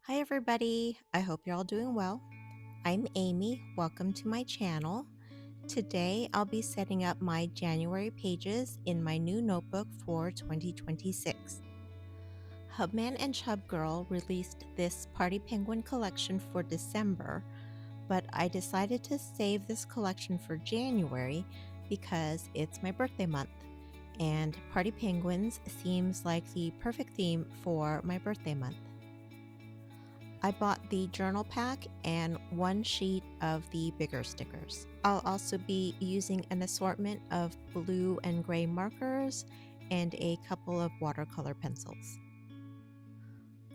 Hi everybody, I hope you're all doing well. I'm Amy, welcome to my channel. Today I'll be setting up my January pages in my new notebook for 2026. Hubman and Chubgirl released this Party Penguin collection for December, but I decided to save this collection for January because it's my birthday month, and Party Penguins seems like the perfect theme for my birthday month. I bought the journal pack and one sheet of the bigger stickers. I'll also be using an assortment of blue and gray markers and a couple of watercolor pencils.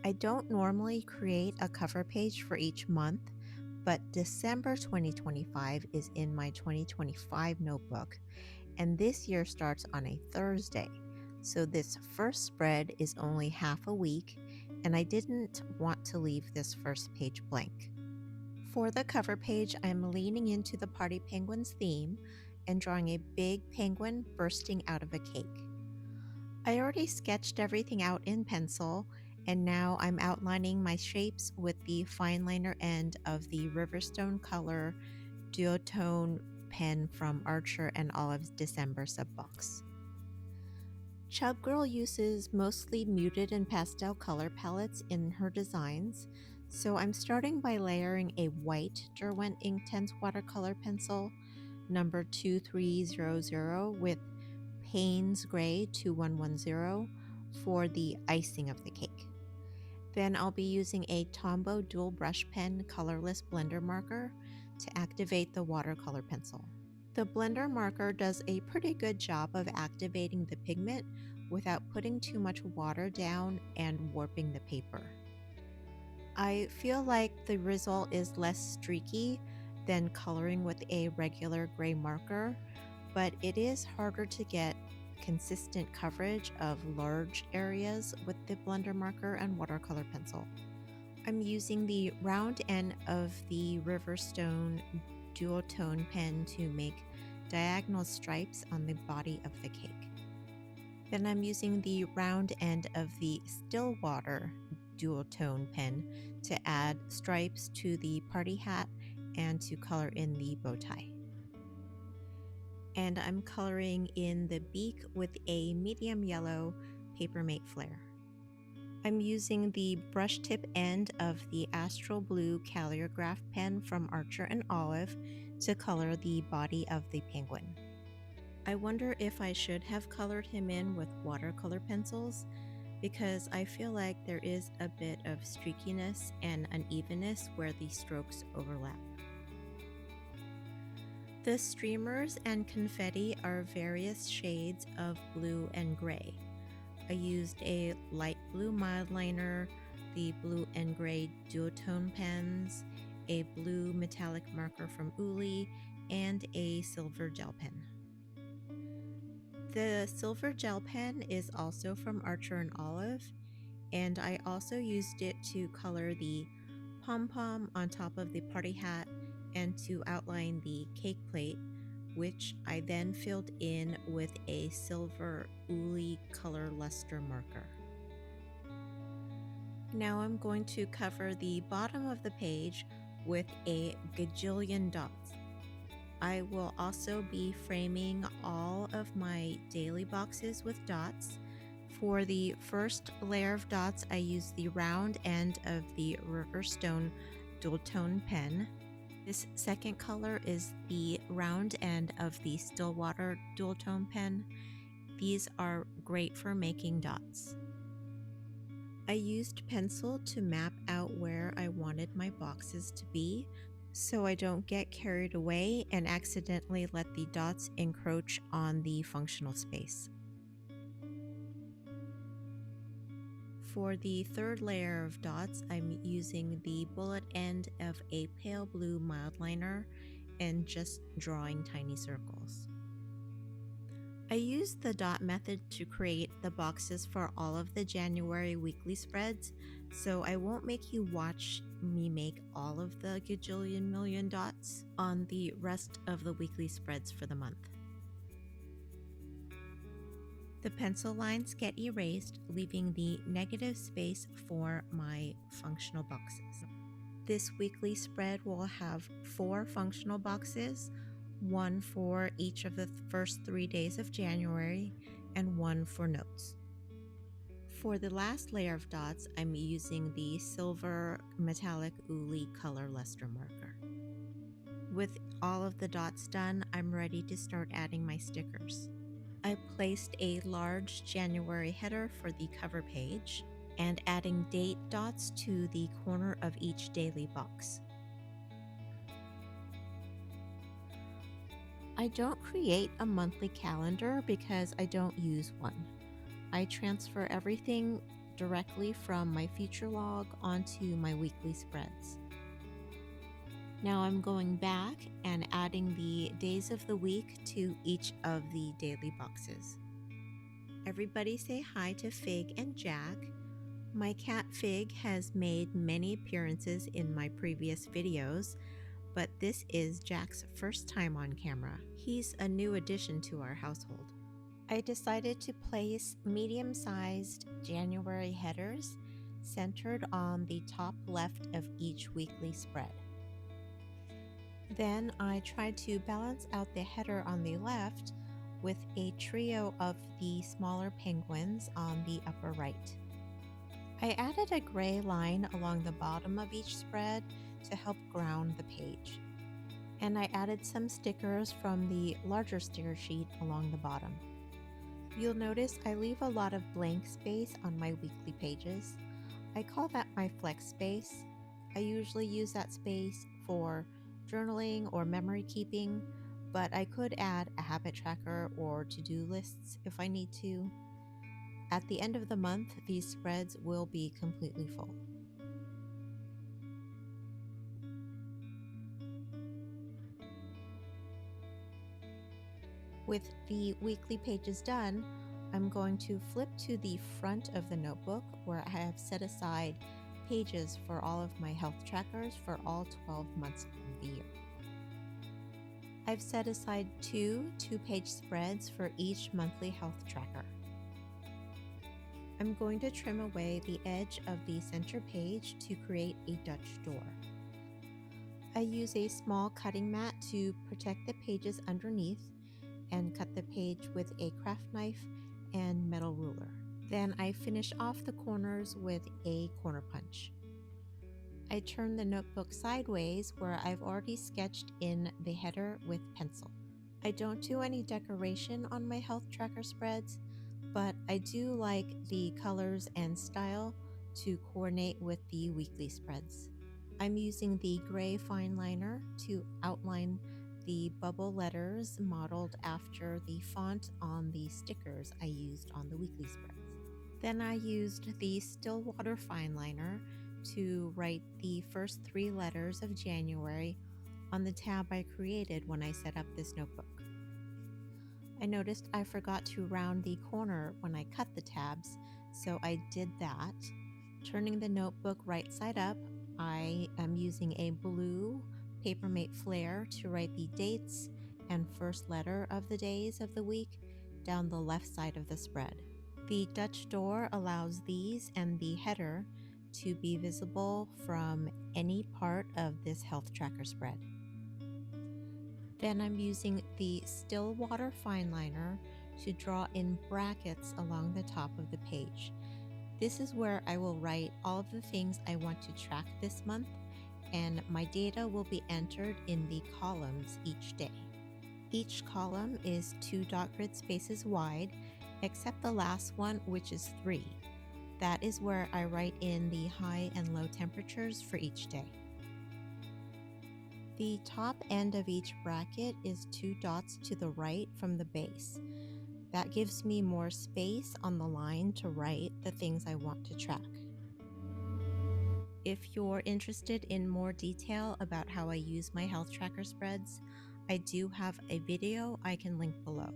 I don't normally create a cover page for each month, but December 2025 is in my 2025 notebook, and this year starts on a Thursday. So this first spread is only half a week, and I didn't want to leave this first page blank. For the cover page, I'm leaning into the Party Penguins theme and drawing a big penguin bursting out of a cake. I already sketched everything out in pencil, and now I'm outlining my shapes with the fine liner end of the Riverstone Color duotone pen from Archer and Olive's December subbox. Chubgirl uses mostly muted and pastel color palettes in her designs, so I'm starting by layering a white Derwent Inktense watercolor pencil, number 2300, with Payne's Gray 2110 for the icing of the cake. Then I'll be using a Tombow dual brush pen colorless blender marker to activate the watercolor pencil. The blender marker does a pretty good job of activating the pigment without putting too much water down and warping the paper. I feel like the result is less streaky than coloring with a regular gray marker, but it is harder to get consistent coverage of large areas with the blender marker and watercolor pencil. I'm using the round end of the Riverstone duotone pen to make diagonal stripes on the body of the cake. Then I'm using the round end of the Stillwater duotone pen to add stripes to the party hat and to color in the bow tie. And I'm coloring in the beak with a medium yellow Papermate Flare. I'm using the brush tip end of the Astral Blue Calligraph pen from Archer and Olive to color the body of the penguin. I wonder if I should have colored him in with watercolor pencils, because I feel like there is a bit of streakiness and unevenness where the strokes overlap. The streamers and confetti are various shades of blue and gray. I used a light blue mild liner, the blue and gray duotone pens, a blue metallic marker from Uli, and a silver gel pen. The silver gel pen is also from Archer and Olive, and I also used it to color the pom-pom on top of the party hat and to outline the cake plate, which I then filled in with a silver Uli color luster marker. Now I'm going to cover the bottom of the page with a gajillion dots. I will also be framing all of my daily boxes with dots. For the first layer of dots, I use the round end of the Riverstone duotone pen. This second color is the round end of the Stillwater duotone pen. These are great for making dots. I used pencil to map out where I wanted my boxes to be, so I don't get carried away and accidentally let the dots encroach on the functional space. For the third layer of dots, I'm using the bullet end of a pale blue mild liner and just drawing tiny circles. I used the dot method to create the boxes for all of the January weekly spreads, so I won't make you watch me make all of the gajillion million dots on the rest of the weekly spreads for the month. The pencil lines get erased, leaving the negative space for my functional boxes. This weekly spread will have 4 functional boxes, one for each of the first 3 days of January, and one for notes. For the last layer of dots, I'm using the silver metallic Uli color luster marker. With all of the dots done, I'm ready to start adding my stickers. I placed a large January header for the cover page and adding date dots to the corner of each daily box. I don't create a monthly calendar because I don't use one. I transfer everything directly from my future log onto my weekly spreads. Now I'm going back and adding the days of the week to each of the daily boxes. Everybody say hi to Fig and Jack. My cat Fig has made many appearances in my previous videos, but this is Jack's first time on camera. He's a new addition to our household. I decided to place medium-sized January headers centered on the top left of each weekly spread. Then I tried to balance out the header on the left with a trio of the smaller penguins on the upper right. I added a gray line along the bottom of each spread to help ground the page. And I added some stickers from the larger sticker sheet along the bottom. You'll notice I leave a lot of blank space on my weekly pages. I call that my flex space. I usually use that space for journaling or memory keeping, but I could add a habit tracker or to-do lists if I need to. At the end of the month, these spreads will be completely full. With the weekly pages done, I'm going to flip to the front of the notebook where I have set aside pages for all of my health trackers for all 12 months of the year. I've set aside 2 2-page spreads for each monthly health tracker. I'm going to trim away the edge of the center page to create a Dutch door. I use a small cutting mat to protect the pages underneath and cut the page with a craft knife and metal ruler. Then I finish off the corners with a corner punch. I turn the notebook sideways where I've already sketched in the header with pencil. I don't do any decoration on my health tracker spreads, but I do like the colors and style to coordinate with the weekly spreads. I'm using the gray fine liner to outline the bubble letters modeled after the font on the stickers I used on the weekly spreads. Then I used the Stillwater fine liner to write the first 3 letters of January on the tab I created when I set up this notebook. I noticed I forgot to round the corner when I cut the tabs, so I did that. Turning the notebook right side up, I am using a blue Papermate flare to write the dates and first letter of the days of the week down the left side of the spread. The Dutch door allows these and the header to be visible from any part of this health tracker spread. Then I'm using the Stillwater fine liner to draw in brackets along the top of the page. This is where I will write all of the things I want to track this month, and my data will be entered in the columns each day. Each column is 2 dot grid spaces wide, except the last one, which is 3. That is where I write in the high and low temperatures for each day. The top end of each bracket is 2 dots to the right from the base. That gives me more space on the line to write the things I want to track. If you're interested in more detail about how I use my health tracker spreads, I do have a video I can link below.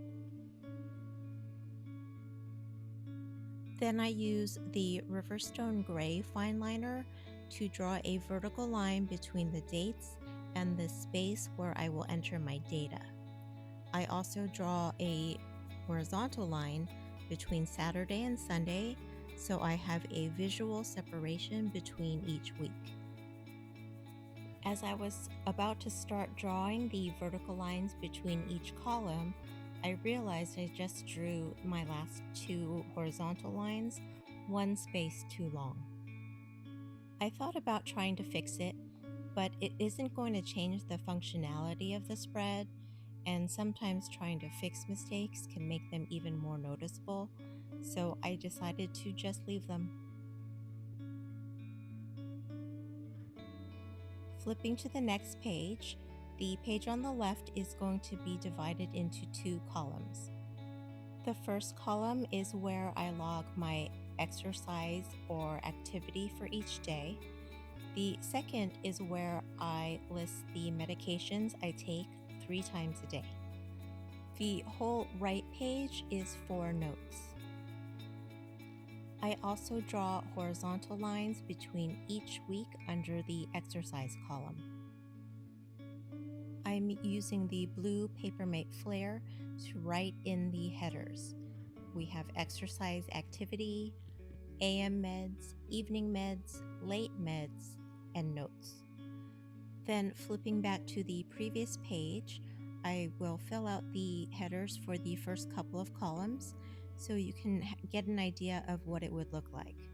Then I use the Riverstone Gray fine liner to draw a vertical line between the dates and the space where I will enter my data. I also draw a horizontal line between Saturday and Sunday, so I have a visual separation between each week. As I was about to start drawing the vertical lines between each column, I realized I just drew my last two horizontal lines one space too long. I thought about trying to fix it, but it isn't going to change the functionality of the spread, and sometimes trying to fix mistakes can make them even more noticeable, so I decided to just leave them. Flipping to the next page, the page on the left is going to be divided into two columns. The first column is where I log my exercise or activity for each day. The second is where I list the medications I take 3 times a day. The whole right page is for notes. I also draw horizontal lines between each week under the exercise column. I'm using the blue Papermate Flare to write in the headers. We have exercise activity, AM meds, evening meds, late meds, and notes. Then flipping back to the previous page, I will fill out the headers for the first couple of columns so you can get an idea of what it would look like.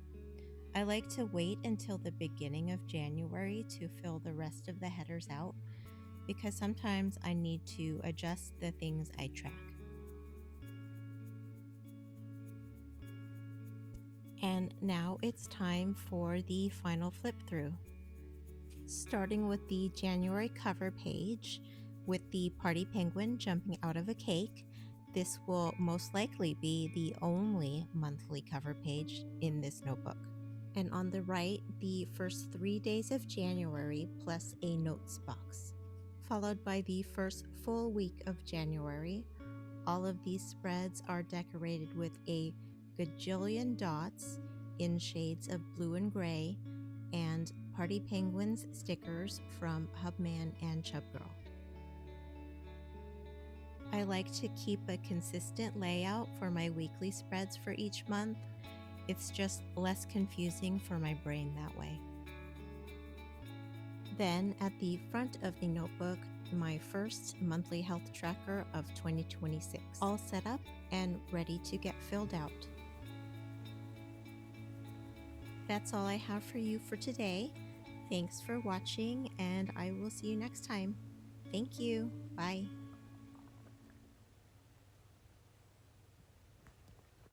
I like to wait until the beginning of January to fill the rest of the headers out because sometimes I need to adjust the things I track. And now it's time for the final flip through. Starting with the January cover page with the party penguin jumping out of a cake. This will most likely be the only monthly cover page in this notebook. And on the right, the first 3 days of January plus a notes box, followed by the first full week of January. All of these spreads are decorated with a gajillion dots in shades of blue and gray and Party Penguins stickers from Hubman and Chubgirl. I like to keep a consistent layout for my weekly spreads for each month. It's just less confusing for my brain that way. Then at the front of the notebook, my first monthly health tracker of 2026, all set up and ready to get filled out. That's all I have for you for today. Thanks for watching, and I will see you next time. Thank you. Bye.